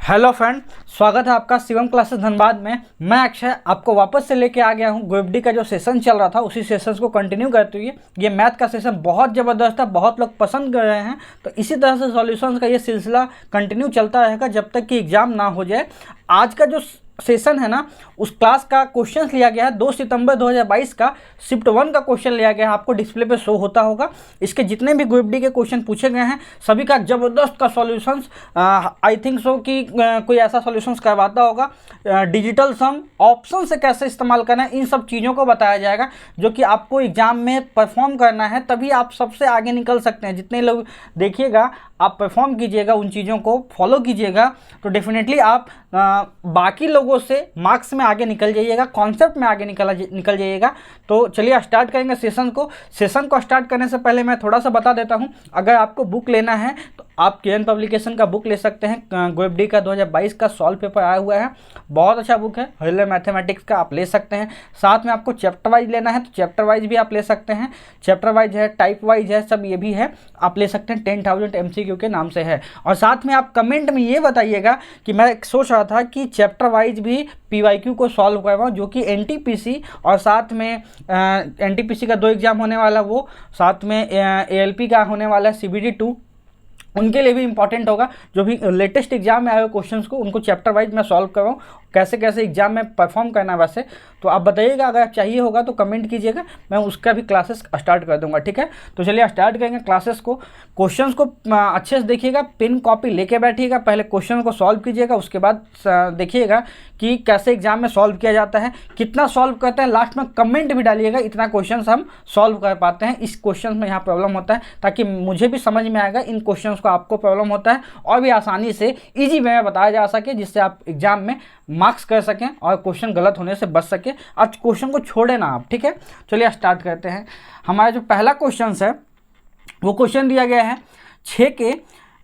Hello friend, स्वागत है आपका शिवम क्लासेस धनबाद में। मैं अक्षय आपको वापस से लेके आ गया हूँ। ग्रुप डी का जो सेशन चल रहा था उसी सेशंस को कंटिन्यू करते हुए ये मैथ का सेशन बहुत ज़बरदस्त था, बहुत लोग पसंद कर रहे हैं। तो इसी तरह से सॉल्यूशंस का ये सिलसिला कंटिन्यू चलता रहेगा जब तक कि एग्ज़ाम ना हो जाए। आज का जो सेशन है ना, उस क्लास का क्वेश्चन लिया गया है 2 सितंबर 2022 का शिफ्ट 1 का क्वेश्चन लिया गया है। आपको डिस्प्ले पे शो होता होगा। इसके जितने भी ग्रुप डी के क्वेश्चन पूछे गए हैं सभी का जबरदस्त का सॉल्यूशंस आई थिंक सो कि कोई ऐसा सॉल्यूशंस करवाता होगा। डिजिटल सम ऑप्शन से कैसे इस्तेमाल करना है इन सब चीज़ों को बताया जाएगा जो कि आपको एग्जाम में परफॉर्म करना है, तभी आप सबसे आगे निकल सकते हैं। जितने लोग देखिएगा आप परफॉर्म कीजिएगा, उन चीज़ों को फॉलो कीजिएगा तो डेफिनेटली आप बाकी लोगों से मार्क्स में आगे निकल जाइएगा, कॉन्सेप्ट में आगे निकल जाइएगा। तो चलिए स्टार्ट करेंगे सेशन को। सेशन को स्टार्ट करने से पहले मैं थोड़ा सा बता देता हूं, अगर आपको बुक लेना है तो आप केएन पब्लिकेशन का बुक ले सकते हैं। ग्रुप डी का 2022 का सॉल्व पेपर आया हुआ है, बहुत अच्छा बुक है। रेगुलर मैथमेटिक्स का आप ले सकते हैं। साथ में आपको चैप्टर वाइज लेना है तो चैप्टर वाइज भी आप ले सकते हैं। चैप्टर वाइज है, टाइप वाइज है, सब ये भी है, आप ले सकते हैं। 10,000 MCQ के नाम से है। और साथ में आप कमेंट में ये बताइएगा कि मैं सोच रहा था कि चैप्टर वाइज भी PYQ को सॉल्व करवाऊँ, जो कि NTPC और साथ में NTPC का 2 एग्जाम होने वाला, वो साथ में ALP का होने वाला है CBD2, उनके लिए भी इंपॉर्टेंट होगा। जो भी लेटेस्ट एग्जाम में आए हुए क्वेश्चंस को उनको चैप्टर वाइज मैं सॉल्व करवाऊँ, कैसे कैसे एग्जाम में परफॉर्म करना है। वैसे तो आप बताइएगा, अगर चाहिए होगा तो कमेंट कीजिएगा, मैं उसका भी क्लासेस स्टार्ट कर दूंगा, ठीक है। तो चलिए स्टार्ट करेंगे क्लासेस को। क्वेश्चंस को अच्छे से देखिएगा, पेन कॉपी लेके बैठिएगा, पहले क्वेश्चन को सॉल्व कीजिएगा, उसके बाद देखिएगा कि कैसे एग्जाम में सॉल्व किया जाता है, कितना सॉल्व करते हैं। लास्ट में कमेंट भी डालिएगा इतना क्वेश्चन हम सॉल्व कर पाते हैं, इस क्वेश्चन में यहाँ प्रॉब्लम होता है, ताकि मुझे भी समझ में आएगा इन क्वेश्चन को आपको प्रॉब्लम होता है और भी आसानी से ईजी वे में बताया जा सके, जिससे आप एग्जाम में मार्क्स कर सकें और क्वेश्चन गलत होने से बच सके। आज क्वेश्चन को छोड़े ना आप, ठीक है। चलिए स्टार्ट करते हैं। हमारा जो पहला क्वेश्चन है वो क्वेश्चन दिया गया है 6 के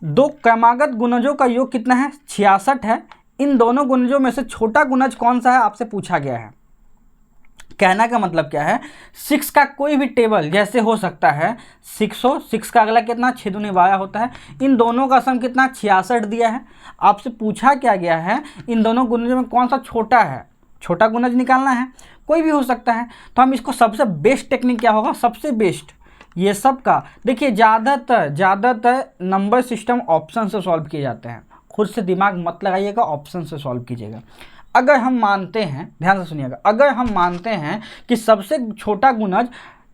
2 क्रमागत गुणजों का योग कितना है? 66 है। इन दोनों गुणजों में से छोटा गुणज कौन सा है आपसे पूछा गया है। कहना का मतलब क्या है, 6 का कोई भी टेबल जैसे हो सकता है 6 हो, 6 का अगला कितना 6 दूनी 12 होता है। इन दोनों का सम कितना 66 दिया है। आपसे पूछा क्या गया है, इन दोनों गुणजों में कौन सा छोटा है, छोटा गुणज निकालना है। कोई भी हो सकता है। तो हम इसको सबसे बेस्ट टेक्निक क्या होगा, सबसे बेस्ट ये सब का देखिए, ज़्यादातर नंबर सिस्टम ऑप्शन से सॉल्व किए जाते हैं। खुद से दिमाग मत लगाइएगा, ऑप्शन से सॉल्व कीजिएगा। अगर हम मानते हैं, ध्यान से सुनिएगा, अगर हम मानते हैं कि सबसे छोटा गुणज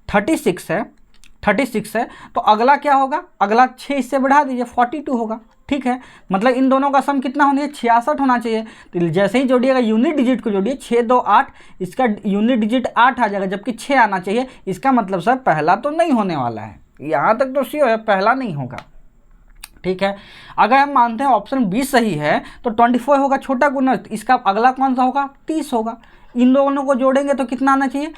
36 है तो अगला क्या होगा, अगला 6 इससे बढ़ा दीजिए 42 होगा, ठीक है। मतलब इन दोनों का सम कितना होना है, 66 होना चाहिए। तो जैसे ही जोड़िएगा यूनिट डिजिट को जोड़िए, 6 2 8, इसका यूनिट डिजिट 8 आ जाएगा, जबकि 6 आना चाहिए। इसका मतलब सर पहला तो नहीं होने वाला है, यहाँ तक तो श्योर है पहला नहीं होगा, ठीक है। अगर हम मानते हैं ऑप्शन बी सही है तो 24 होगा छोटा गुणज, इसका अगला कौन सा होगा 30 होगा। इन दोनों को जोड़ेंगे तो कितना आना चाहिए,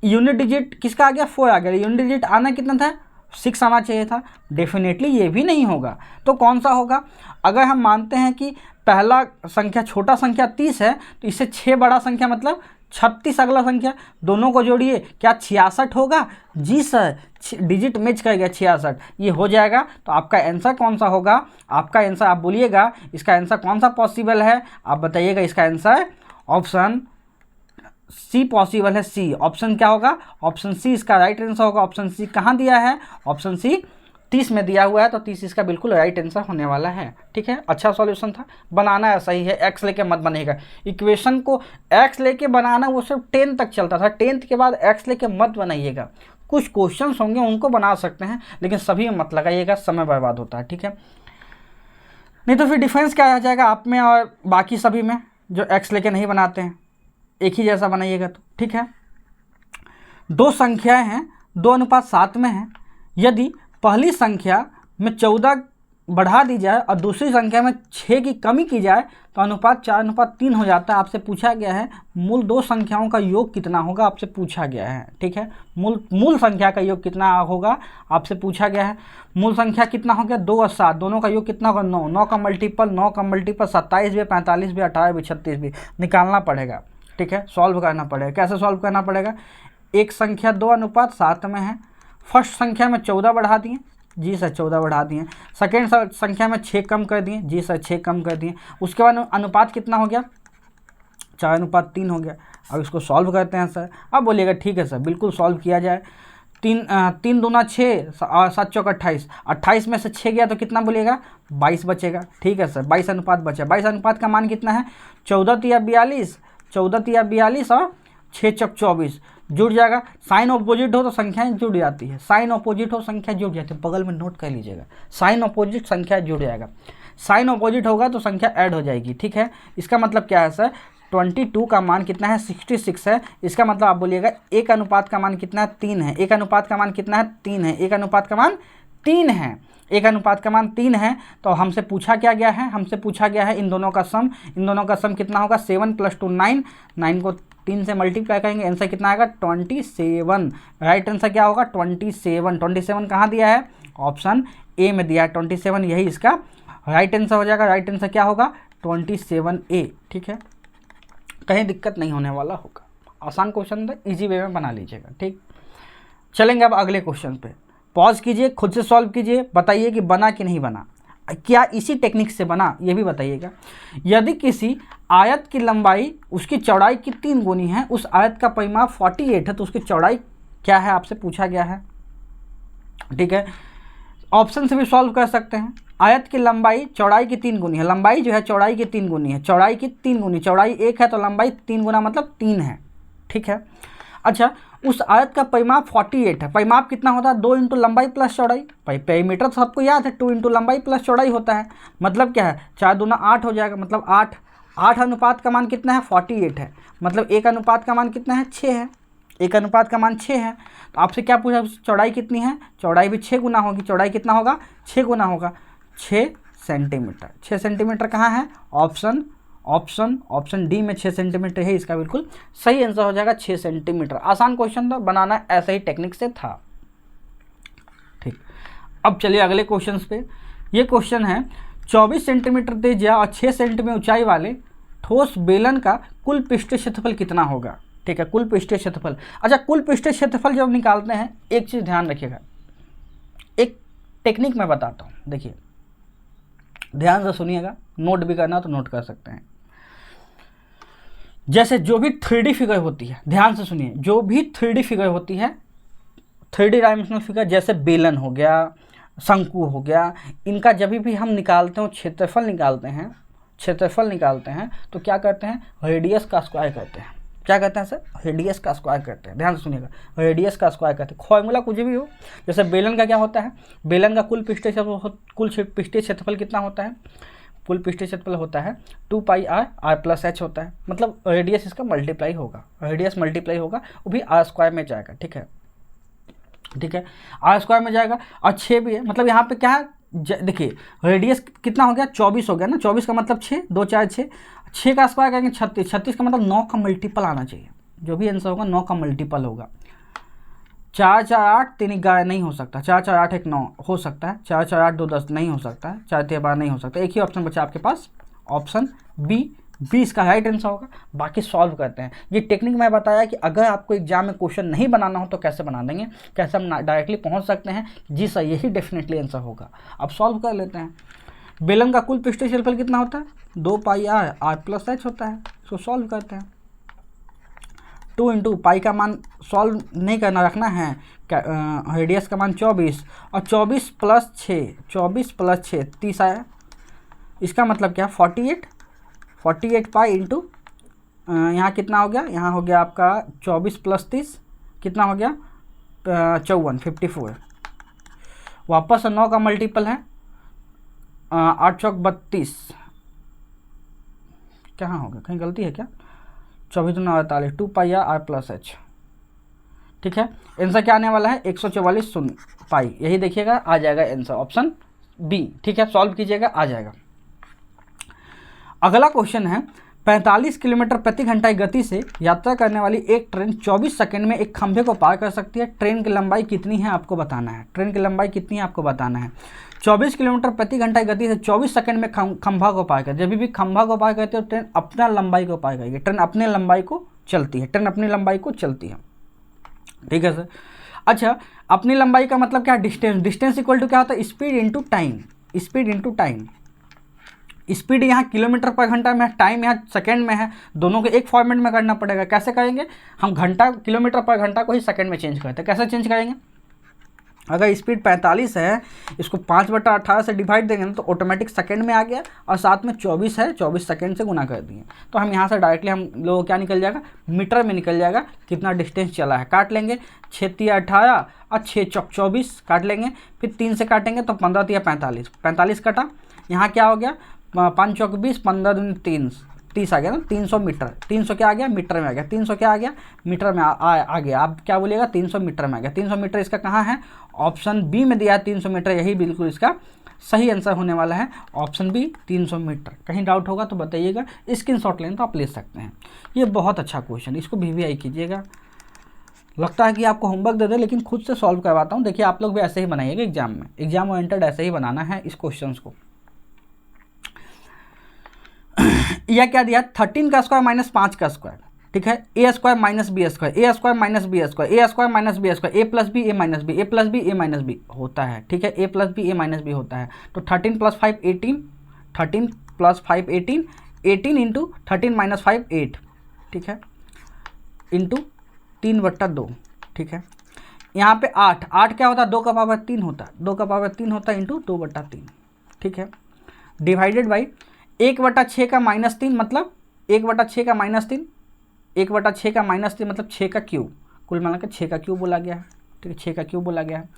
यूनिट डिजिट किसका आ गया 4 आ गया, यूनिट डिजिट आना कितना था 6 आना चाहिए था। डेफिनेटली ये भी नहीं होगा, तो कौन सा होगा। अगर हम मानते हैं कि पहला संख्या छोटा संख्या 30 है तो इससे 6 बड़ा संख्या मतलब 36 अगला संख्या, दोनों को जोड़िए क्या 66 होगा। जी सर, डिजिट मैच कर गया 66, ये हो जाएगा। तो आपका आंसर कौन सा होगा, आपका आंसर आप बोलिएगा इसका आंसर कौन सा पॉसिबल है, आप बताइएगा। इसका आंसर ऑप्शन सी पॉसिबल है, सी ऑप्शन क्या होगा, ऑप्शन सी इसका राइट आंसर होगा। ऑप्शन सी कहाँ दिया है, ऑप्शन सी 30 में दिया हुआ है, तो 30 इसका बिल्कुल राइट आंसर होने वाला है, ठीक है। अच्छा सॉल्यूशन था, बनाना ऐसा ही है, एक्स लेके मत बनेगा। इक्वेशन को एक्स लेके बनाना वो सिर्फ 10 तक चलता था, 10th के बाद एक्स लेके मत बनाइएगा। कुछ क्वेश्चंस होंगे उनको बना सकते हैं, लेकिन सभी में मत लगाइएगा, समय बर्बाद होता है, ठीक है। नहीं तो फिर डिफरेंस क्या आ जाएगा आप में और बाकी सभी में जो एक्स लेके नहीं बनाते हैं, एक ही जैसा बनाइएगा तो, ठीक है। 2 संख्याएं हैं 2:7 में हैं। यदि पहली संख्या में 14 बढ़ा दी जाए और दूसरी संख्या में 6 की कमी की जाए तो अनुपात 4:3 हो जाता है। आपसे पूछा गया है मूल 2 संख्याओं का योग कितना होगा, आपसे पूछा गया है, ठीक है। मूल संख्या का योग कितना होगा आपसे पूछा गया है। मूल संख्या कितना हो गया 2 और 7, दोनों का योग कितना होगा 9, 9 का मल्टीपल 27 भी, 45 भी, 18 भी, 36 भी निकालना पड़ेगा, ठीक है। सॉल्व करना पड़ेगा। कैसे सॉल्व करना पड़ेगा, एक संख्या 2:7 में है, फर्स्ट संख्या में 14 बढ़ा दिए, जी सर 14 बढ़ा दिए। सेकेंड संख्या में 6 कम कर दिए, जी सर 6 कम कर दिए। उसके बाद अनुपात कितना हो गया, 4:3 हो गया। अब इसको सॉल्व करते हैं सर। अब बोलिएगा ठीक है सर, बिल्कुल सॉल्व किया जाए। 3 दूना 6, 7 चौक 28, 28 में से 6 गया तो कितना बोलिएगा, 22 बचेगा। ठीक है सर, 22 अनुपात बचा। 22 अनुपात का मान कितना है, 14 तिया 42, 14 तिया 42 और 6 चौक 24 जुड़ जाएगा। साइन ऑपोजिट हो तो संख्याएं जुड़ जाती है, साइन ऑपोजिट हो संख्या जुड़ जाती है, बगल में नोट कर लीजिएगा, साइन ऑपोजिट संख्या जुड़ जाएगा। साइन ऑपोजिट होगा तो संख्या ऐड हो जाएगी। ठीक है, इसका मतलब क्या है सर, 22 का मान कितना है, 66 है। इसका मतलब आप बोलिएगा 1 अनुपात का मान कितना है, 3 है। 1 अनुपात का मान कितना है, 3 है। 1 अनुपात का मान 3 है। 1 अनुपात का मान 3 है। तो हमसे पूछा क्या गया है, हमसे पूछा गया है इन दोनों का सम। इन दोनों का सम कितना होगा, 7 + 2 9, 9 को 3 से मल्टीप्लाई करेंगे, आंसर कितना आएगा, 27। राइट आंसर क्या होगा, 27। 27 कहाँ दिया है, ऑप्शन ए में दिया है 27, यही इसका राइट आंसर हो जाएगा। राइट आंसर क्या होगा, 27A। ठीक है, कहीं दिक्कत नहीं होने वाला होगा। आसान क्वेश्चन था, इजी वे में बना लीजिएगा। ठीक, चलेंगे अब अगले क्वेश्चन पे। पॉज कीजिए, खुद से सॉल्व कीजिए, बताइए कि बना कि नहीं बना, क्या इसी टेक्निक से बना ये भी बताइएगा। यदि किसी आयत की लंबाई उसकी चौड़ाई की 3 गुनी है, उस आयत का परिमाप 48 है, तो उसकी चौड़ाई क्या है, आपसे पूछा गया है। ठीक है, ऑप्शन से भी सॉल्व कर सकते हैं। आयत की लंबाई चौड़ाई की 3 गुनी है, लंबाई जो है चौड़ाई की 3 गुनी है, चौड़ाई की 3 गुनी, चौड़ाई 1 है तो लंबाई 3 गुना मतलब 3 है। ठीक है, अच्छा उस आयत का परिमाप 48 है। परिमाप कितना होता है, 2 इंटू लंबाई प्लस चौड़ाई। पेरीमीटर तो सबको याद है, 2 इंटू लंबाई प्लस चौड़ाई होता है। मतलब क्या है, 4 दूना 8 हो जाएगा, मतलब 8। 8 अनुपात का मान कितना है, 48 है। मतलब 1 अनुपात का मान कितना है, 6 है। 1 अनुपात का मान 6 है। तो आपसे क्या पूछा, चौड़ाई कितनी है, चौड़ाई भी 6 गुना होगी। चौड़ाई कितना होगा, 6 गुना होगा, 6 सेंटीमीटर। 6 सेंटीमीटर कहाँ है, ऑप्शन डी में 6 सेंटीमीटर है, इसका बिल्कुल सही आंसर हो जाएगा 6 सेंटीमीटर। आसान क्वेश्चन था, बनाना ऐसे ही टेक्निक से था। ठीक, अब चलिए अगले क्वेश्चन पे। ये क्वेश्चन है 24 सेंटीमीटर त्रिज्या और 6 सेंटीमीटर ऊंचाई वाले ठोस बेलन का कुल पृष्ठीय क्षेत्रफल कितना होगा। ठीक है, कुल पृष्ठीय क्षेत्रफल। अच्छा, कुल पृष्ठीय क्षेत्रफल जब निकालते हैं, एक चीज़ ध्यान रखिएगा, एक टेक्निक मैं बताता हूँ, देखिए ध्यान से सुनिएगा, नोट भी करना तो नोट कर सकते हैं। जैसे जो भी 3D फिगर होती है, ध्यान से सुनिए, जो भी 3D फिगर होती है, 3D डायमेंशनल फिगर, जैसे बेलन हो गया, शंकु हो गया, इनका जब भी हम निकालते हैं क्षेत्रफल निकालते हैं तो क्या करते हैं, रेडियस का स्क्वायर करते हैं। क्या कहते हैं सर, रेडियस का स्क्वायर करते हैं। ध्यान से सुनिएगा, रेडियस का स्क्वायर करते हैं। फॉर्मूला कुछ भी हो, जैसे बेलन का क्या होता है, बेलन का कुल पृष्ठीय क्षेत्रफल कितना होता है, कुल पृष्ठीय क्षेत्रफल होता है 2πr, r+h होता है। मतलब रेडियस इसका मल्टीप्लाई होगा, रेडियस मल्टीप्लाई होगा, वो भी r स्क्वायर में जाएगा। ठीक है, r स्क्वायर में जाएगा। और 6 भी है, मतलब यहाँ पे क्या है, देखिए रेडियस कितना हो गया, 24 हो गया ना, 24 का मतलब 6, 2 4 6, 6 का स्क्वायर करेंगे 36, 36 का मतलब 9 का मल्टीपल आना चाहिए। जो भी आंसर होगा 9 का मल्टीपल होगा। 4 4 8 3 11 नहीं हो सकता, 4 4 8 1 9 हो सकता है, 4 4 8 2 10 नहीं हो सकता है, 4 3 12 नहीं हो सकता। एक ही ऑप्शन बचा आपके पास, ऑप्शन बी इसका राइट आंसर होगा। बाकी सॉल्व करते हैं। ये टेक्निक मैं बताया कि अगर आपको एग्जाम में क्वेश्चन नहीं बनाना हो तो कैसे बना देंगे, कैसे हम डायरेक्टली पहुंच सकते हैं। जी सर, यही डेफिनेटली आंसर होगा। अब सॉल्व कर लेते हैं। बेलन का कुल पृष्ठीय क्षेत्रफल कितना होता है, 2πr, r+h होता है। इसको सॉल्व करते हैं। 2 इंटू पाई का मान सॉल्व नहीं करना, रखना है रेडियस का मान 24, और 24 + 6, 24 + 6 30 आया। इसका मतलब क्या, 48 पाई इंटू यहाँ कितना हो गया, यहाँ हो गया आपका 24 + 30 कितना हो गया, 54, 54। वापस 9 का मल्टीपल है, 8 चौक 32, कहाँ होगा, कहीं गलती है क्या, 24 दूना 48, 2πr, r+h। ठीक है, आंसर क्या आने वाला है, 144 शून्य पाई। यही देखिएगा, आ जाएगा आंसर, ऑप्शन बी। ठीक है, सॉल्व कीजिएगा, आ जाएगा। अगला क्वेश्चन है, 45 किलोमीटर प्रति घंटा की गति से यात्रा करने वाली एक ट्रेन 24 सेकंड में एक खंभे को पार कर सकती है। ट्रेन की लंबाई कितनी है आपको बताना है। ट्रेन की लंबाई कितनी है आपको बताना है। 24 किलोमीटर प्रति घंटा की गति से 24 सेकंड में खंभा को पार कर, जब भी खंभा को पार करते हो ट्रेन अपना लंबाई को पार करेगी। ट्रेन अपने लंबाई को चलती है, ट्रेन अपनी लंबाई को चलती है। ठीक है सर। अच्छा, अपनी लंबाई का मतलब क्या है? डिस्टेंस। डिस्टेंस इक्वल टू क्या होता है? Speed into time. Speed into time. Speed यहाँ किलोमीटर पर घंटा में है, टाइम यहाँ सेकंड में है, दोनों को एक फॉर्मेट में करना पड़ेगा। कैसे करेंगे? हम घंटा किलोमीटर पर घंटा को ही सेकंड में चेंज करते हैं। कैसे चेंज करेंगे? अगर स्पीड 45 है, इसको 5/18 से डिवाइड देंगे ना तो ऑटोमेटिक सेकंड में आ गया, और साथ में 24 है, 24 सेकंड से गुना कर दिए, तो हम यहाँ से डायरेक्टली हम लोग क्या निकल जाएगा? मीटर में निकल जाएगा कितना डिस्टेंस चला है। काट लेंगे, 6×3=18 और 6×4=24 काट लेंगे, फिर 3 से काटेंगे तो 15×3=45, 45 कटा, यहाँ क्या हो गया? 5×4=20, 15×3=30, 30 आ गया ना, 300 मीटर। 300 क्या आ गया? मीटर में आ गया। 300 क्या आ गया? मीटर में आ गया। आप क्या बोलिएगा? 300 मीटर में आ गया। 300 मीटर इसका कहाँ है? ऑप्शन बी में दिया है 300 मीटर, यही बिल्कुल इसका सही आंसर होने वाला है, ऑप्शन बी 300 मीटर। कहीं डाउट होगा तो बताइएगा, स्क्रीनशॉट लें तो आप ले सकते हैं। ये बहुत अच्छा क्वेश्चन, इसको वीवीआई कीजिएगा। लगता है कि आपको होमवर्क दे दे, लेकिन खुद से सॉल्व करवाता हूँ। देखिए आप लोग भी ऐसे ही बनाइएगा एग्जाम में, एग्जाम ओरिएंटेड ऐसे ही बनाना है इस क्वेश्चन को। यह क्या दिया? 13 का स्क्वायर माइनस 5 का स्क्वायर, ठीक है, ए स्क्वायर माइनस बी स्क्वायर, ए स्क्वायर माइनस बी स्क्वायर, ए स्क्वायर माइनस बी स्क्वायर, ए प्लस बी ए माइनस बी, ए प्लस बी ए माइनस बी होता है, ठीक है, ए प्लस बी ए माइनस बी होता है। तो 13 + 5 18, 13 + 5 18, 18 इंटू 13 - 5 8, ठीक है, इंटू 3/2, ठीक है। यहाँ पे 8, 8 क्या होता है? 2 का पावर 3 होता है, 2 का पावर 3 होता है इंटू 2/3, ठीक है, डिवाइडेड बाई 1/6 का -3 मतलब 1/6 का -3, 1/6 का -3 मतलब 6 का क्यूब, कुल मिला के 6 का क्यूब बोला गया है, ठीक है, 6 का क्यूब बोला गया है।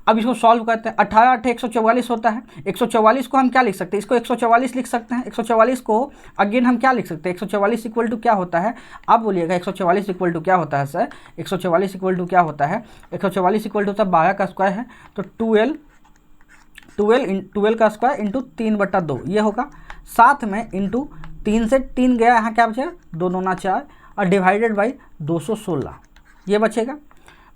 अब इसको सॉल्व करते हैं। 18 8 144 होता है। 144 को हम क्या लिख सकते हैं? इसको 144 लिख सकते हैं। 144 को अगेन हम क्या लिख सकते हैं? 144 इक्वल टू क्या होता है? आप बोलिएगा 144 इक्वल टू क्या होता है सर? 144 इक्वल टू क्या होता है? 144 इक्वल टू तब 12 का स्क्वायर है, तो 12 का स्क्वायर इंटू 3/2 ये होगा, साथ में इंटू 3 से 3 गया, यहाँ क्या बचेगा? 2 दूना 4 और डिवाइडेड बाई 216 ये बचेगा,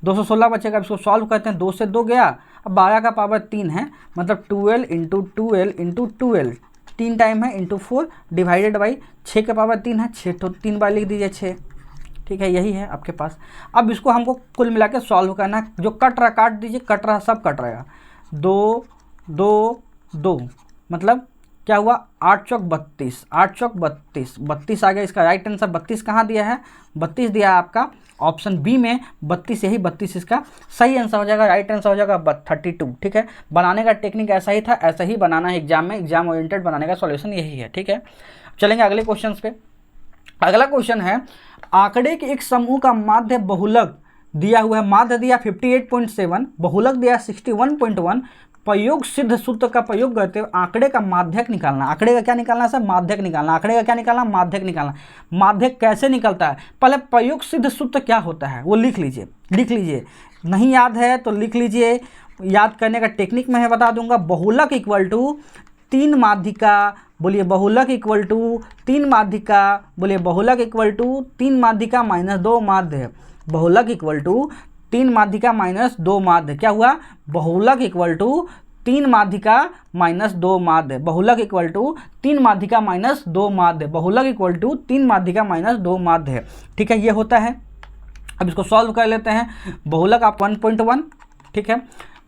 216 बचेगा। इसको सॉल्व करते हैं, 2 से 2 गया, अब 12 का पावर 3 है, मतलब 12 इंटू 12 इंटू 12, 3 टाइम है इंटू 4 डिवाइडेड बाई 6 का पावर 3 है, 6 तो 3 बार लिख दीजिए 6, ठीक है, यही है आपके पास। अब इसको हमको कुल मिला के सॉल्व करना है। जो कट रहा काट दीजिए, कट रहा सब कट रहेगा। 2 2 2 मतलब क्या हुआ? 8 चौक 32, 8 चौक 32, 32 आ गया। इसका राइट आंसर 32 कहाँ दिया है? 32 दिया है आपका ऑप्शन बी में, 32, यही 32 इसका सही आंसर हो जाएगा, राइट आंसर हो जाएगा 32, ठीक है। बनाने का टेक्निक ऐसा ही था, ऐसा ही बनाना है एग्जाम में, एग्जाम ओरिएंटेड बनाने का सॉल्यूशन यही है, ठीक है। चलेंगे अगले क्वेश्चन पे। अगला क्वेश्चन है, आंकड़े के एक समूह का माध्य बहुलक दिया हुआ है, माध्य दिया 58.7, बहुलक दिया 61.1, प्रयोग सिद्ध सूत्र का प्रयोग करते हुए आंकड़े का माध्यक निकालना। आंकड़े का क्या निकालना है सर? माध्यक निकालना। आंकड़े का क्या निकालना? माध्यक निकालना। माध्यक कैसे निकलता है? पहले प्रयोग सिद्ध सूत्र क्या होता है वो लिख लीजिए, लिख लीजिए, नहीं याद है तो लिख लीजिए, याद करने का टेक्निक मैं बता दूंगा। बहुलक इक्वल टू 3 माध्यिका, बोलिए बहुलक इक्वल टू 3 माध्यिका, बोलिए बहुलक इक्वल टू 3 माध्यिका माइनस 2 माध्य, बहुलक इक्वल टू 3 माध्यिका माइनस 2 माध्य। क्या हुआ? बहुलक इक्वल टू 3 माध्यिका माइनस 2 माध्य, बहुलक इक्वल टू 3 माध्यिका माइनस 2 माध्य, बहुलक इक्वल टू 3 माध्यिका माइनस 2 माध्य, ठीक है, ये होता है। अब इसको सॉल्व कर लेते हैं। बहुलक आप 1.1, ठीक है,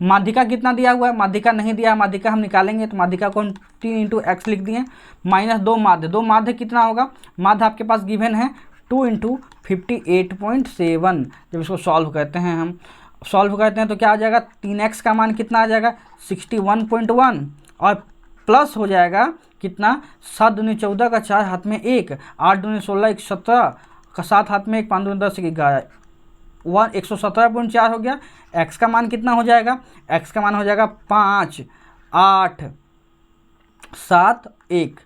माध्यिका कितना दिया हुआ है? माध्यिका नहीं दिया है, माध्यिका हम निकालेंगे, तो माध्यिका को हम 3 × x लिख दिए, माइनस 2 माध्य, 2 माध्य कितना होगा? माध्य आपके पास गिवन है 2 × 58.7। जब इसको सॉल्व करते हैं, हम सॉल्व करते हैं तो क्या आ जाएगा? 3x का मान कितना आ जाएगा? 61.1 और प्लस हो जाएगा कितना? 7 दूनी 14 का 4 हाथ में 1, 8 दूनी 16 1 17 का 7 हाथ में 1, 5 दूनी 10 11, 117.4 हो गया। x का मान कितना हो जाएगा? x का मान हो जाएगा 5 8 7 1,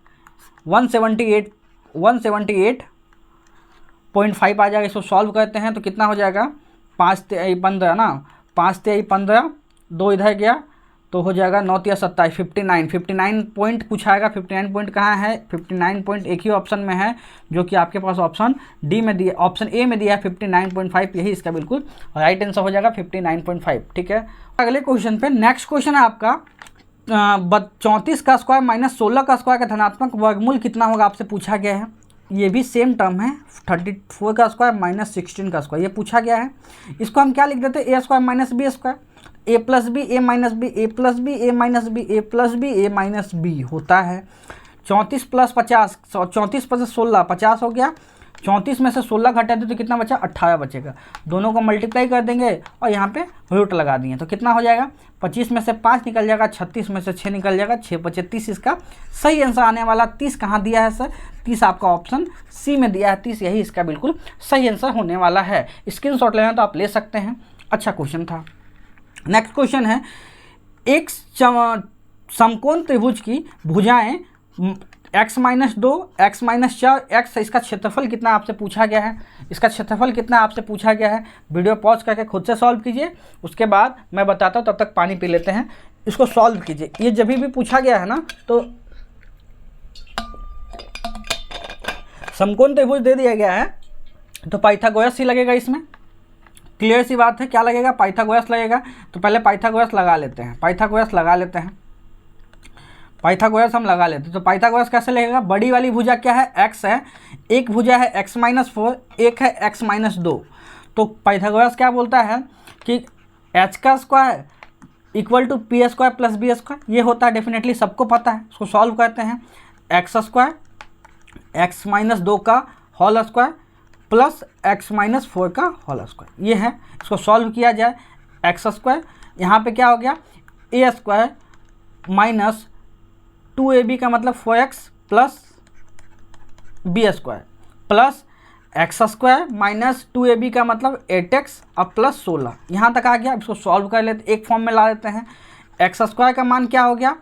178.5 आ जाएगा। इसको सॉल्व करते हैं तो कितना हो जाएगा? 5 3 15 ना, 5 3 15, 2 इधर गया तो हो जाएगा 9 3 27, 59 पॉइंट कुछ आएगा। 59 पॉइंट कहाँ है? 59 पॉइंट एक ही ऑप्शन में है, जो कि आपके पास ऑप्शन डी में दिया, ऑप्शन ए में दिया है 59.5, यही इसका बिल्कुल राइट आंसर हो जाएगा 59.5, ठीक है। अगले क्वेश्चन पे, नेक्स्ट क्वेश्चन है आपका 34 का स्क्वायर माइनस 16 का स्क्वायर का धनात्मक वर्गमूल कितना होगा? आपसे पूछा गया है। ये भी सेम टर्म है, 34 का स्क्वायर माइनस 16 का स्क्वायर, ये पूछा गया है। इसको हम क्या लिख देते हैं, ए स्क्वायर माइनस बी स्क्वायर, ए प्लस बी ए माइनस बी ए प्लस बी ए माइनस बी ए प्लस बी ए माइनस बी होता है। 34 प्लस 50, 34 प्लस 16 50 हो गया। 34 में से 16 घटा दे तो कितना बचा, 18 बचेगा। दोनों को मल्टीप्लाई कर देंगे और यहाँ पे रूट लगा दिए तो कितना हो जाएगा, 25 में से 5 निकल जाएगा, 36 में से 6 निकल जाएगा, 6 बचे 30। इसका सही आंसर आने वाला 30 कहाँ दिया है सर, 30 आपका ऑप्शन सी में दिया है। 30 यही इसका बिल्कुल सही आंसर होने वाला है। स्क्रीनशॉट लेना तो आप ले सकते हैं, अच्छा क्वेश्चन था। नेक्स्ट क्वेश्चन है, एक समकोण त्रिभुज की भुजाएं x minus 2 x minus 4 x, इसका क्षेत्रफल कितना आपसे पूछा गया है। इसका क्षेत्रफल कितना आपसे पूछा गया है, वीडियो पॉज करके खुद से सॉल्व कीजिए, उसके बाद मैं बताता हूँ, तब तक पानी पी लेते हैं। इसको सॉल्व कीजिए, ये जब भी पूछा गया है ना तो समकोण त्रिभुज दे दिया गया है तो पाइथागोरस ही लगेगा इसमें, क्लियर सी बात है। क्या लगेगा, पाइथागोरस लगेगा। तो पहले पाइथागोरस लगा लेते हैं, पाइथागोरस लगा लेते हैं, पाइथागोरस हम लगा लेते हैं। तो पाइथागोरस कैसे लगेगा, बड़ी वाली भुजा क्या है, x है, एक भुजा है x माइनस 4, एक है x माइनस 2। तो पाइथागोरस क्या बोलता है कि h का square equal to P square plus B square, ये होता है डेफिनेटली, सबको पता है। उसको सॉल्व करते हैं, एक्स स्क्वायर x माइनस 2 का whole square plus x minus 4 का होल स्क्वायर, ये है। इसको सॉल्व किया जाए, एक्स स्क्वायर यहाँ पे क्या हो गया, ए स्क्वायर माइनस 2ab का मतलब 4x plus B square plus X square minus 2ab का मतलब 8x अब प्लस 16, यहाँ तक आ गया। इसको सॉल्व कर लेते, एक फॉर्म में ला देते हैं। एक्स स्क्वायर का मान क्या हो गया,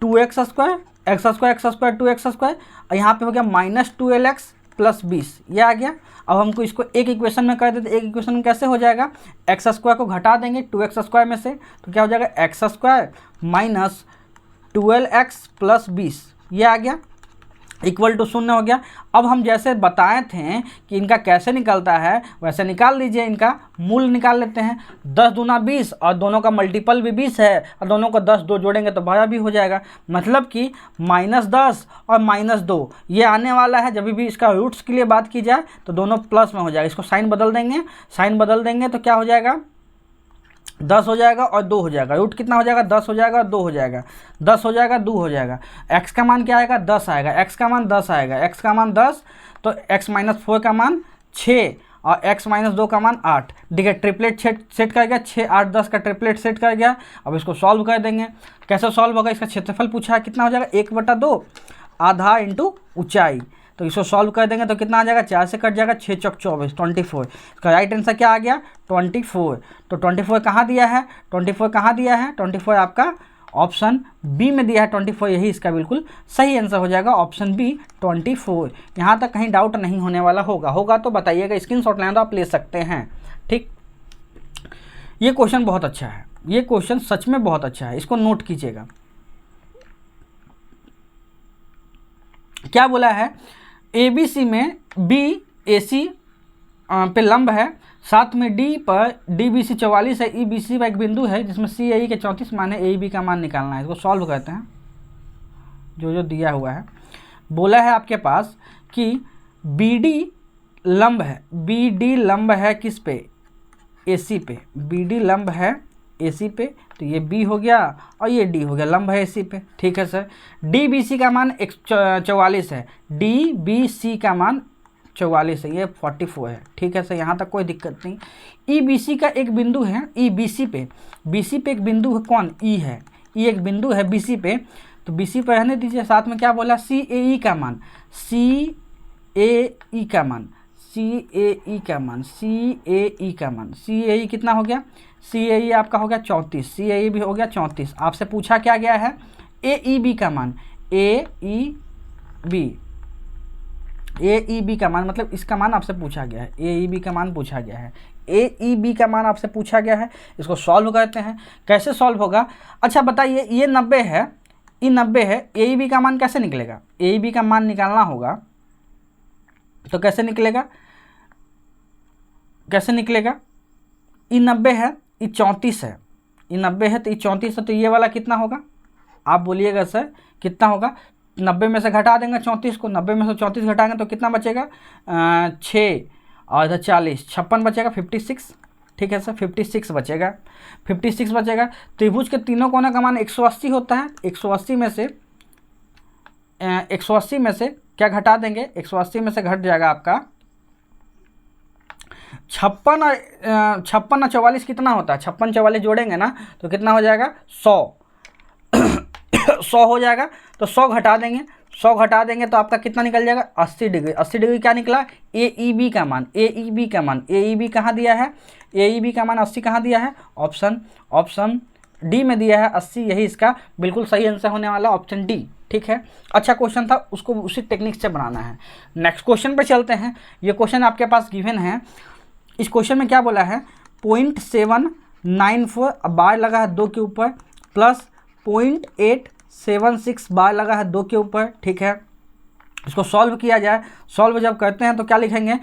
2x square x square 2x square, और यहाँ पे हो गया माइनस 12x प्लस 20, ये आ गया। अब हमको इसको एक इक्वेशन में कर देते, एक इक्वेशन में कैसे हो जाएगा, एक्स स्क्वायर को घटा देंगे 2x स्क्वायर में से, तो क्या हो जाएगा, x square minus 12x plus 20, ये आ गया, इक्वल टू 0 हो गया। अब हम जैसे बताए थे कि इनका कैसे निकलता है वैसे निकाल लीजिए, इनका मूल निकाल लेते हैं। 10 दूना 20 और दोनों का मल्टीपल भी 20 है और दोनों को 10 2 जोड़ेंगे तो 12 भी हो जाएगा, मतलब कि -10 और -2 ये आने वाला है। जब भी इसका रूट्स के लिए बात की जाए तो दोनों प्लस में हो जाएगा। इसको साइन बदल देंगे, साइन बदल देंगे तो क्या हो जाएगा, 10 हो जाएगा और 2 हो जाएगा। रूट कितना हो जाएगा, 10 हो जाएगा और 2 हो जाएगा, 10 हो जाएगा 2 हो जाएगा। x का मान क्या आएगा, 10 आएगा, x का मान 10 आएगा, x का मान 10, तो x माइनस 4 का मान 6 और x माइनस 2 का मान 8। देखिए ट्रिपलेट सेट कर गया, 6 8 10 का ट्रिपलेट सेट कर गया। अब इसको सॉल्व कर देंगे, कैसे सॉल्व होगा, इसका क्षेत्रफल पूछा है, कितना हो जाएगा, 1/2 आधा इंटू ऊंचाई। तो इसको सॉल्व कर देंगे तो कितना आ जाएगा, 4 से कट जाएगा, 6 चौक 24 24। इसका राइट आंसर क्या आ गया, 24। तो 24 कहाँ दिया है, 24 कहाँ दिया है, 24 आपका ऑप्शन बी में दिया है। 24 यही इसका बिल्कुल सही आंसर हो जाएगा, ऑप्शन बी 24। यहाँ तक कहीं डाउट नहीं होने वाला होगा तो बताइएगा, स्क्रीनशॉट लेना तो आप ले सकते हैं, ठीक। ये क्वेश्चन बहुत अच्छा है, ये क्वेश्चन सच में बहुत अच्छा है, इसको नोट कीजिएगा। क्या बोला है, ABC में BAC पे लंब है, साथ में D पर DBC 44 है, EBC पर एक बिंदु है जिसमें CAE के 34 मान है, AEB का मान निकालना है। इसको सॉल्व करते हैं, जो दिया हुआ है। बोला है आपके पास कि BD लंब है, BD लंब है किस पे, AC पे, BD लंब है AC पे, तो ये B हो गया और ये D हो गया, लंब है AC पे, ठीक है सर। DBC का मान 44 है, DBC का मान 44 है, ये 44 है, ठीक है सर, यहाँ तक कोई दिक्कत नहीं। EBC का एक बिंदु है, EBC पे, BC पे एक बिंदु है, कौन, E है, E एक बिंदु है BC पे, तो BC पे रहने दीजिए। साथ में क्या बोला, CAE का मान, CAE का मान, CAE का मान, CAE का मान, CAE कितना हो गया, CAE आपका हो गया 34, CAE भी हो गया 34। आपसे पूछा क्या गया है, AEB का मान, AEB का मान, मतलब इसका मान आपसे पूछा गया है, AEB का मान पूछा गया है, AEB का मान आपसे पूछा गया है। इसको सॉल्व करते हैं, कैसे सॉल्व होगा, अच्छा बताइए, ये 90 है, ये 90 है, AEB का मान कैसे निकलेगा, AEB का मान निकालना होगा तो कैसे निकलेगा, कैसे निकलेगा, ये 90 है, ये 34 है, ये 90 है तो ये 34 है, तो ये वाला कितना होगा, आप बोलिएगा सर कितना होगा, 90 में से घटा देंगे 34 को, 90 में से 34 घटाएंगे तो कितना बचेगा 6 और इधर 40, 56 बचेगा 56। ठीक है सर, 56 बचेगा, 56 बचेगा। त्रिभुज के तीनों कोने का मान 180 होता है। 180 में से क्या घटा देंगे, 180 में से घट जाएगा आपका 56 और 44 कितना होता है, 56 44 जोड़ेंगे ना तो कितना हो जाएगा 100 100 हो जाएगा। तो 100 घटा देंगे, 100 घटा देंगे तो आपका कितना निकल जाएगा 80 डिग्री। 80 डिग्री क्या निकला, AEB का मान, AEB का मान, AEB कहाँ दिया है, AEB का मान 80 कहाँ दिया है, ऑप्शन डी में दिया है 80। यही इसका बिल्कुल सही आंसर होने वाला ऑप्शन डी। ठीक है, अच्छा क्वेश्चन था, उसको उसी टेक्निक से बनाना है। नेक्स्ट क्वेश्चन पे चलते हैं। ये क्वेश्चन आपके पास गिवन है। इस क्वेश्चन में क्या बोला है, 0.794 बार लगा है 2 के ऊपर प्लस 0.876 बार लगा है 2 के ऊपर। ठीक है, इसको सॉल्व किया जाए। सॉल्व जब करते हैं तो क्या लिखेंगे,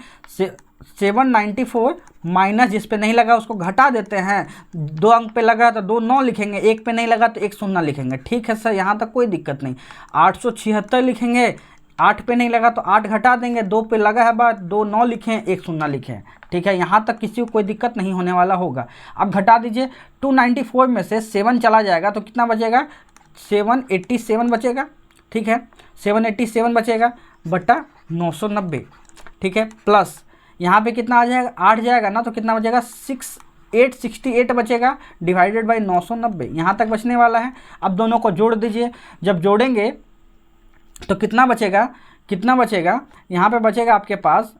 794 माइनस जिस पे नहीं लगा उसको घटा देते हैं। 2 अंक पे लगा तो 2 9 लिखेंगे, 1 पे नहीं लगा तो 1 0 लिखेंगे। ठीक है सर, यहाँ तक कोई दिक्कत नहीं। 876 लिखेंगे, 8 पे नहीं लगा तो 8 घटा देंगे, 2 पे लगा है बात, 2 9 लिखें, 1 0 लिखें। ठीक है, यहाँ तक किसी को कोई दिक्कत नहीं होने वाला होगा। अब घटा दीजिए, 294 में से 7 चला जाएगा तो कितना बचेगा, 787 बचेगा। ठीक है, 787 बचेगा बटा 990। ठीक है, प्लस यहाँ पे कितना आ जाएगा, 8 जाएगा ना तो कितना बचेगा 868 बचेगा डिवाइडेड बाई 990। यहाँ तक बचने वाला है। अब दोनों को जोड़ दीजिए, जब जोड़ेंगे तो कितना बचेगा, यहाँ पे बचेगा आपके पास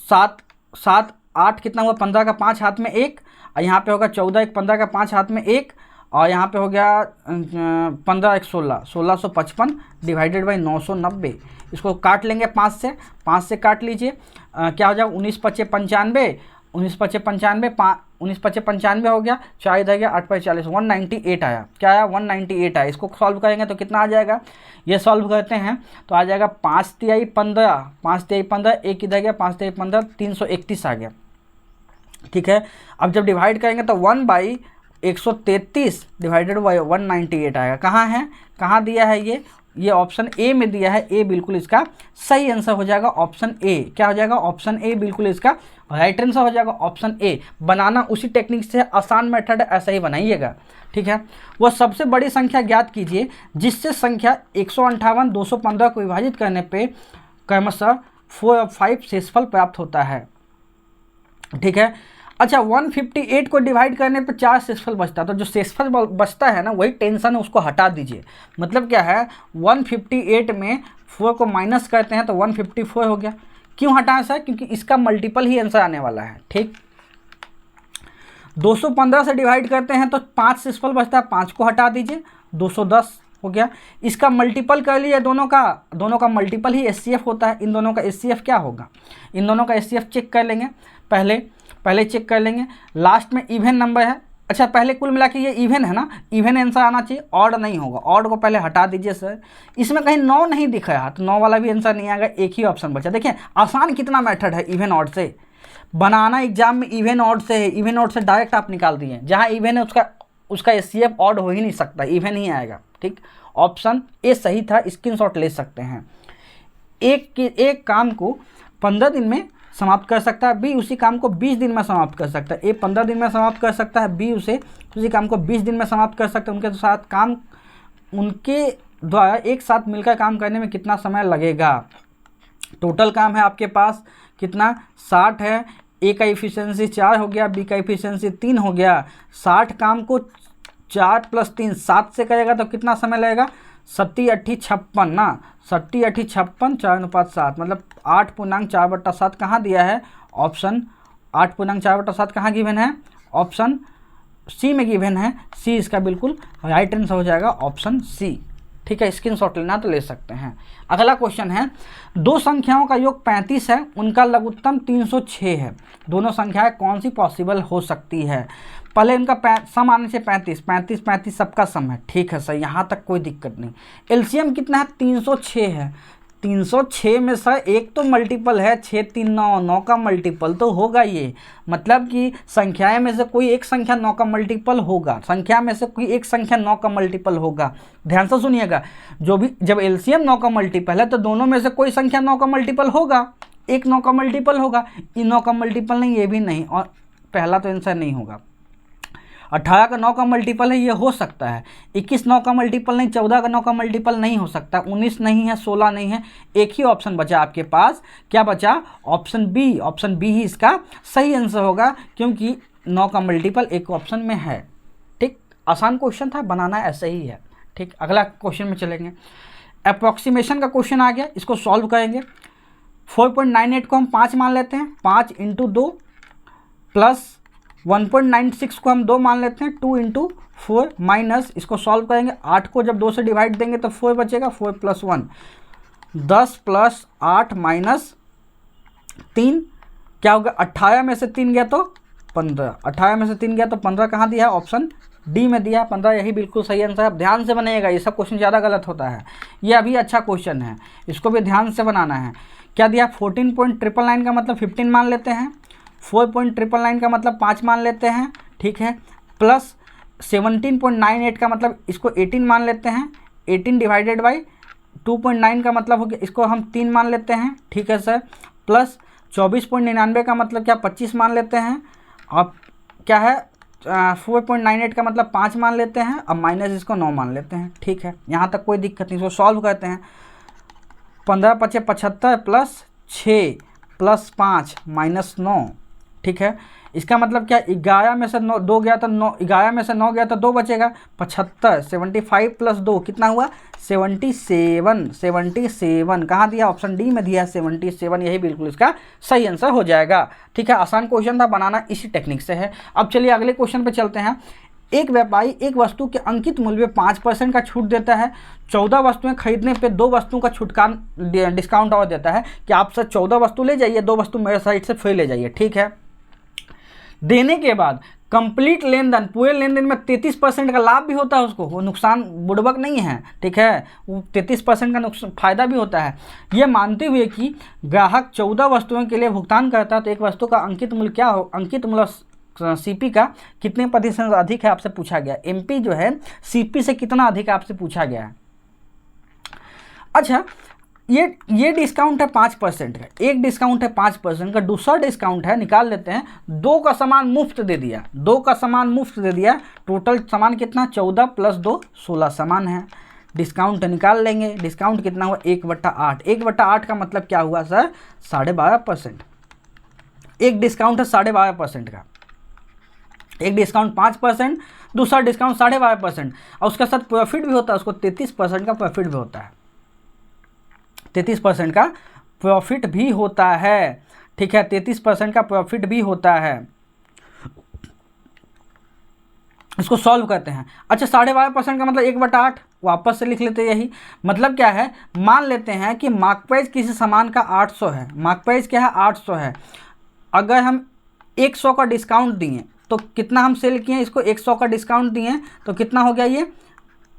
7 7 8 कितना हुआ, 15 का 5 हाथ में 1, और यहाँ पे होगा 14 1 15 का 5 हाथ में 1, और यहाँ पे हो गया 15 1 16, 1655 डिवाइडेड बाई 990। इसको काट लेंगे 5 से काट लीजिए, क्या हो जाएगा 19 5 95, 19 5 95, 19 5 95 हो गया, 4 इधर गया, 8 5 40, 198 आया। क्या आया, 198 आया। इसको सॉल्व करेंगे तो कितना आ जाएगा, ये सॉल्व करते हैं तो आ जाएगा 5 तिहाई 15, 5 तिहाई 15, 1 इधर गया, 5 तिहाई 15, 331 आ गया। ठीक है, अब जब डिवाइड करेंगे तो 1/133 डिवाइडेड बाई 198 आएगा। कहाँ है, कहाँ दिया है ये ऑप्शन ए में दिया है। ए बिल्कुल इसका सही आंसर हो जाएगा, ऑप्शन ए। क्या हो जाएगा, ऑप्शन ए बिल्कुल इसका राइट आंसर हो जाएगा, ऑप्शन ए। बनाना उसी टेक्निक से, आसान मेथड है, ऐसा ही बनाइएगा। ठीक है, वह सबसे बड़ी संख्या ज्ञात कीजिए जिससे संख्या 158 215 को विभाजित करने पे क्रमशः 4 और 5 शेषफल प्राप्त होता है। ठीक है, अच्छा 158 को डिवाइड करने पे 4 शेषफल बचता है, तो जो शेषफल बचता है ना वही टेंशन है, उसको हटा दीजिए। मतलब क्या है, 158 में 4 को माइनस करते हैं तो 154 हो गया। क्यों हटाएं सर, क्योंकि इसका मल्टीपल ही आंसर आने वाला है। ठीक, 215 से डिवाइड करते हैं तो 5 शेषफल बचता है, 5 को हटा दीजिए, 210 हो गया। इसका मल्टीपल कर लिए, दोनों का मल्टीपल ही एचसीएफ होता है। इन दोनों का एचसीएफ क्या होगा, इन दोनों का एचसीएफ चेक कर लेंगे, पहले चेक कर लेंगे। लास्ट में इवन नंबर है। अच्छा, पहले कुल मिला के ये इवन है ना, इवन आंसर आना चाहिए, ऑड नहीं होगा। ऑड को पहले हटा दीजिए सर। इसमें कहीं 9 नहीं दिख रहा तो 9 वाला भी आंसर नहीं आएगा, एक ही ऑप्शन बचा। देखिए आसान कितना मेथड है इवन ऑड से बनाना। एग्जाम में इवन ऑड से है, इवन ऑड से डायरेक्ट आप निकाल दिए। जहाँ इवन है उसका एचसीएफ ऑड हो ही नहीं सकता, इवन ही आएगा। ठीक, ऑप्शन ए सही था, स्क्रीनशॉट ले सकते हैं। एक काम को 15 दिन में समाप्त कर सकता है, बी उसी काम को 20 दिन में समाप्त कर सकता है। ए 15 दिन में समाप्त कर सकता है, बी उसी काम को 20 दिन में समाप्त कर सकता है। उनके द्वारा एक साथ मिलकर काम करने में कितना समय लगेगा। टोटल काम है आपके पास कितना, 60 है। ए का इफिशियंसी 4 हो गया, बी का इफिशियंसी 3 हो गया। 60 काम को 4 + 3 7 से करेगा तो कितना समय लगेगा, 7 8 56 ना, 7 8 56 4:7, मतलब 8.4/7 कहाँ दिया है, ऑप्शन 8.4/7 कहाँ गिवन है, ऑप्शन सी में गिवन है। सी इसका बिल्कुल राइट आंसर हो जाएगा, ऑप्शन सी। ठीक है, स्क्रीनशॉट लेना तो ले सकते हैं। अगला क्वेश्चन है, दो संख्याओं का योग 35 है, उनका लघुत्तम 306 है। दोनों संख्याएं कौन सी पॉसिबल हो सकती है। पहले इनका सम आने से 35 सबका सम है। ठीक है सर, यहाँ तक कोई दिक्कत नहीं। एलसीएम कितना है, 306 है। 306 में से एक तो मल्टीपल है, 6 3 9, 9 का मल्टीपल तो होगा ये, मतलब कि संख्याएं में से कोई एक संख्या 9 का मल्टीपल होगा, संख्या में से कोई एक संख्या 9 का मल्टीपल होगा। ध्यान से सुनिएगा, जो भी जब एलसीएम 9 का मल्टीपल है तो दोनों में से कोई संख्या 9 का मल्टीपल होगा, एक 9 का मल्टीपल होगा, ये 9 का मल्टीपल नहीं, ये भी नहीं, और पहला तो आंसर नहीं होगा। 18 का 9 का मल्टीपल है, ये हो सकता है। 21 9 का मल्टीपल नहीं, 14 का 9 का मल्टीपल नहीं हो सकता, 19 नहीं है, 16 नहीं है। एक ही ऑप्शन बचा आपके पास, क्या बचा? Option B. ऑप्शन बी ही इसका सही आंसर होगा, क्योंकि 9 का मल्टीपल एक ऑप्शन में है। ठीक, आसान क्वेश्चन था, बनाना ऐसे ही है। ठीक, अगला क्वेश्चन में चलेंगे। अप्रॉक्सीमेशन का क्वेश्चन आ गया, इसको सॉल्व करेंगे। 4.98 को हम 5 मान लेते हैं, 5 × 2 प्लस 1.96 को हम 2 मान लेते हैं, 2 × 4 माइनस, इसको सॉल्व करेंगे। 8 को जब 2 से डिवाइड देंगे तो 4 बचेगा, 4 + 1 10 + 8 - 3 क्या होगा? 18 में से 3 गया तो 15, 18 में से 3 गया तो 15 कहाँ दिया है? ऑप्शन डी में दिया है 15, यही बिल्कुल सही आंसर है। अब ध्यान से बनाइएगा, ये सब क्वेश्चन ज़्यादा गलत होता है, ये अभी अच्छा क्वेश्चन है, इसको भी ध्यान से बनाना है। क्या दिया? 14.999 का मतलब 15 मान लेते हैं, 4.999 का मतलब 5 मान लेते हैं, ठीक है, प्लस 17.98 का मतलब इसको 18 मान लेते हैं, 18 डिवाइडेड बाई 2.9 का मतलब हो गया, इसको हम 3 मान लेते हैं, ठीक है सर, प्लस 24.99 का मतलब क्या? 25 मान लेते हैं। अब क्या है? 4.98 का मतलब 5 मान लेते हैं, अब माइनस इसको 9 मान लेते हैं, ठीक है, यहाँ तक कोई दिक्कत नहीं। इसको सॉल्व करते हैं। 15 × 5 = 75 प्लस 6 प्लस 5 माइनस 9, ठीक है, इसका मतलब क्या? 11 में से 9 2 गया तो 9, 11 में से 9 गया तो 2 बचेगा, 75 75 प्लस 2 कितना हुआ? 77 77 कहाँ दिया? ऑप्शन डी में दिया 77, यही बिल्कुल इसका सही आंसर हो जाएगा। ठीक है, आसान क्वेश्चन था, बनाना इसी टेक्निक से है। अब चलिए अगले क्वेश्चन पे चलते हैं। एक व्यापारी एक वस्तु के अंकित मूल्य में 5% का छूट देता है, 14 वस्तुएं खरीदने पे 2 वस्तुओं का छूटकान डिस्काउंट और देता है कि आप सर 14 वस्तु ले जाइए, 2 वस्तु मेरे साइड से फ्री ले जाइए, ठीक है। देने के बाद कंप्लीट लेन देन, पूरे लेन देन में 33% का लाभ भी होता है उसको, वो नुकसान बुड़बक नहीं है, ठीक है, वो 33% का नुकसान फायदा भी होता है। ये मानते हुए कि ग्राहक 14 वस्तुओं के लिए भुगतान करता है तो एक वस्तु का अंकित मूल्य क्या हो? अंकित मूल्य सीपी का कितने प्रतिशत अधिक है आपसे पूछा गया। एमपी जो है सीपी से कितना अधिक आपसे पूछा गया है। अच्छा, ये डिस्काउंट है 5% का, एक डिस्काउंट है 5% का, दूसरा डिस्काउंट है, निकाल लेते हैं, 2 का सामान मुफ्त दे दिया, 2 का सामान मुफ्त दे दिया, टोटल सामान कितना? 14 + 2 16 सामान है। डिस्काउंट निकाल लेंगे, डिस्काउंट कितना हुआ? 1/8, 1/8 का मतलब क्या हुआ सर? 12.5%। एक डिस्काउंट है 12.5% का, एक डिस्काउंट 5%, दूसरा डिस्काउंट 12.5%, और उसके साथ प्रॉफिट भी होता है, उसको 33% का प्रॉफिट भी होता है, 33% का प्रॉफिट भी होता है, ठीक है, 33% का प्रॉफिट भी होता है। इसको सॉल्व करते हैं। अच्छा, 12.5% का मतलब 1/8, वापस से लिख लेते हैं। यही मतलब क्या है? मान लेते हैं कि मार्क प्राइस किसी सामान का 800 है, मार्क प्राइस क्या है? 800 है। अगर हम 100 का डिस्काउंट दिए तो कितना हम सेल किए? इसको 100 का डिस्काउंट दिए तो कितना हो गया? ये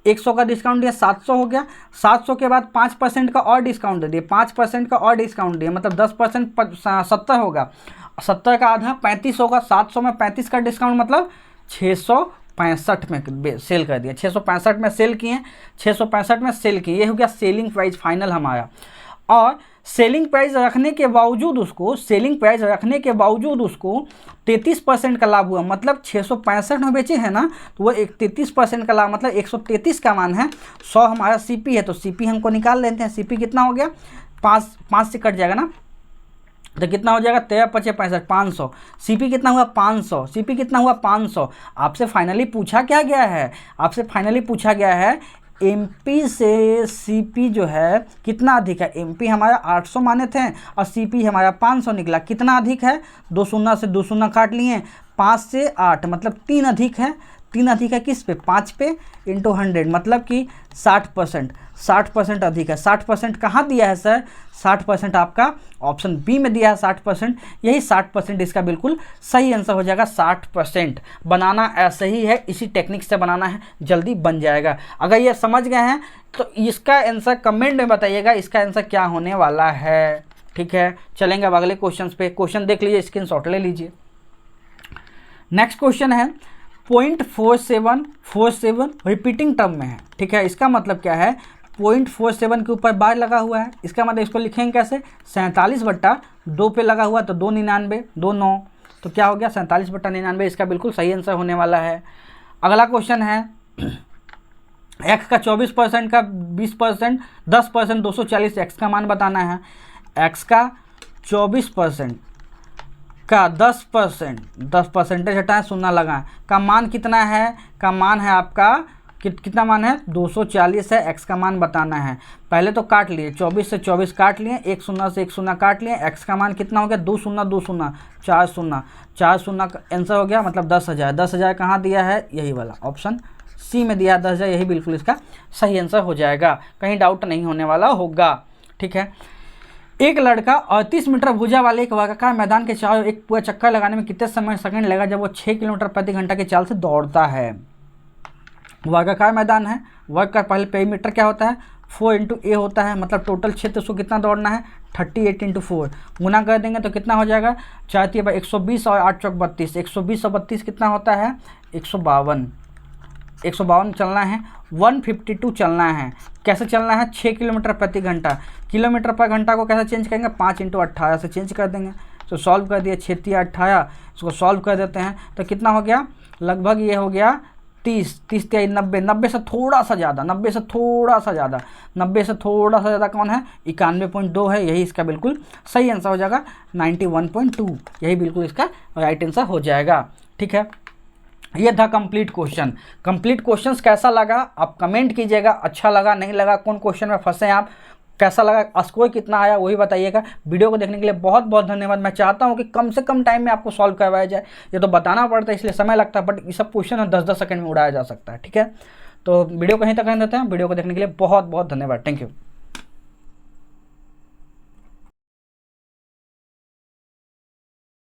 100 का डिस्काउंट दिया 700 हो गया। 700 के बाद 5% का और डिस्काउंट दे दिए, 5% का और डिस्काउंट दिए, मतलब 10% 70 होगा, 70 का आधा 35 होगा, 700 में 35 का डिस्काउंट मतलब 665 में सेल कर दिया, 665 में सेल किए, 665 में सेल किए, ये हो गया सेलिंग प्राइस फाइनल हमारा। और सेलिंग प्राइस रखने के बावजूद उसको, सेलिंग प्राइस रखने के बावजूद उसको 33% का लाभ हुआ, मतलब 665 में बेचे हैं ना, तो वो एक 33% का लाभ, मतलब 133 का मान है। 100 हमारा सीपी है तो सीपी हमको निकाल लेते हैं। सीपी कितना हो गया? 5 से कट जाएगा ना, तो कितना हो जाएगा? 13 × 5 = 65, 500। सीपी कितना हुआ? 500। सीपी कितना हुआ? 500। आपसे फाइनली पूछा क्या गया है? आपसे फाइनली पूछा गया है एमपी से सीपी जो है कितना अधिक है। एमपी हमारा 800 माने थे और सीपी हमारा 500 निकला, कितना अधिक है? 2 शून्य से 2 शून्य काट लिए, 5 से 8 मतलब 3 अधिक है। 3 अधिक है किस पे? 5 पे × 100, मतलब कि 60%। 60% अधिक है। 60% कहाँ दिया है सर? 60% आपका ऑप्शन बी में दिया है 60%। यही 60% इसका बिल्कुल सही आंसर हो जाएगा। 60% बनाना ऐसे ही है, इसी टेक्निक से बनाना है, जल्दी बन जाएगा। अगर ये समझ गए हैं तो इसका आंसर कमेंट में बताइएगा, इसका आंसर क्या होने वाला है। ठीक है, चलेंगे अब अगले क्वेश्चन पे। क्वेश्चन देख लीजिए, स्क्रीनशॉट ले लीजिए। नेक्स्ट क्वेश्चन है 0.4747 रिपीटिंग टर्म में है। ठीक है, इसका मतलब क्या है? 0.47 के ऊपर बार लगा हुआ है, इसका मतलब इसको लिखेंगे कैसे? 47/2 पे लगा हुआ तो 299, 29, तो क्या हो गया? 47/99। इसका बिल्कुल सही आंसर होने वाला है। अगला क्वेश्चन है एक्स का 24%, का 20%, 10%, 240 एक्स का मान बताना है। एक्स का 24% का 10%, 10 परसेंटेज हटाएं, शून्य लगाएं, का मान कितना है? का मान है आपका कितना मान है? 240 है। एक्स का मान बताना है। पहले तो काट लिए, 24 से 24 काट लिए, एक शून्य से एक शून्य काट लिए। एक्स का मान कितना हो गया? 2 शून्य 2 शून्य 4 शून्य 4 शून्य का आंसर हो गया, मतलब 10,000। 10,000 कहाँ दिया है? यही वाला ऑप्शन सी में दिया है 10,000। यही बिल्कुल इसका सही आंसर हो जाएगा, कहीं डाउट नहीं होने वाला होगा। ठीक है, एक लड़का 38 मीटर भुजा वाले एक वर्गाकार मैदान के चारों एक पूरा चक्कर लगाने में कितने समय सेकंड लगेगा जब वो 6 किलोमीटर प्रति घंटा की चाल से दौड़ता है? वर्गाकार मैदान है, वर्ग का पहले पेरीमीटर क्या होता है? 4 × A होता है, मतलब टोटल क्षेत्र उसको कितना दौड़ना है? 38 × 4 गुना कर देंगे तो कितना हो जाएगा? 4×120 और 8 × 32, 120 और 32 कितना होता है? 152। 152 चलना है, 152 चलना है। कैसे चलना है? 6 किलोमीटर प्रति घंटा। किलोमीटर पर घंटा को कैसे चेंज करेंगे? 5 × 18 से चेंज कर देंगे। तो सॉल्व कर दिए, 6 × 18, इसको सॉल्व कर देते हैं तो कितना हो गया? लगभग ये हो गया 30, 30 × 90, 90 से थोड़ा सा ज़्यादा, 90 से थोड़ा सा ज़्यादा, 90 से थोड़ा सा ज़्यादा कौन है? 91.2 है। यही इसका बिल्कुल सही आंसर हो जाएगा, 91.2। यही बिल्कुल इसका राइट आंसर हो जाएगा। ठीक है, ये था कंप्लीट क्वेश्चन। कंप्लीट क्वेश्चंस कैसा लगा आप कमेंट कीजिएगा, अच्छा लगा नहीं लगा, कौन क्वेश्चन में फंसे आप, कैसा लगा, स्कोर कितना आया वही बताइएगा। वीडियो को देखने के लिए बहुत बहुत धन्यवाद। मैं चाहता हूँ कि कम से कम टाइम में आपको सॉल्व करवाया जाए। ये तो बताना पड़ता है इसलिए समय लगता है, बट ये सब क्वेश्चन 10-10 सेकंड में उड़ाया जा सकता है। ठीक है, तो वीडियो कहीं तक रहने देते हैं। वीडियो को देखने के लिए बहुत बहुत धन्यवाद। Thank you.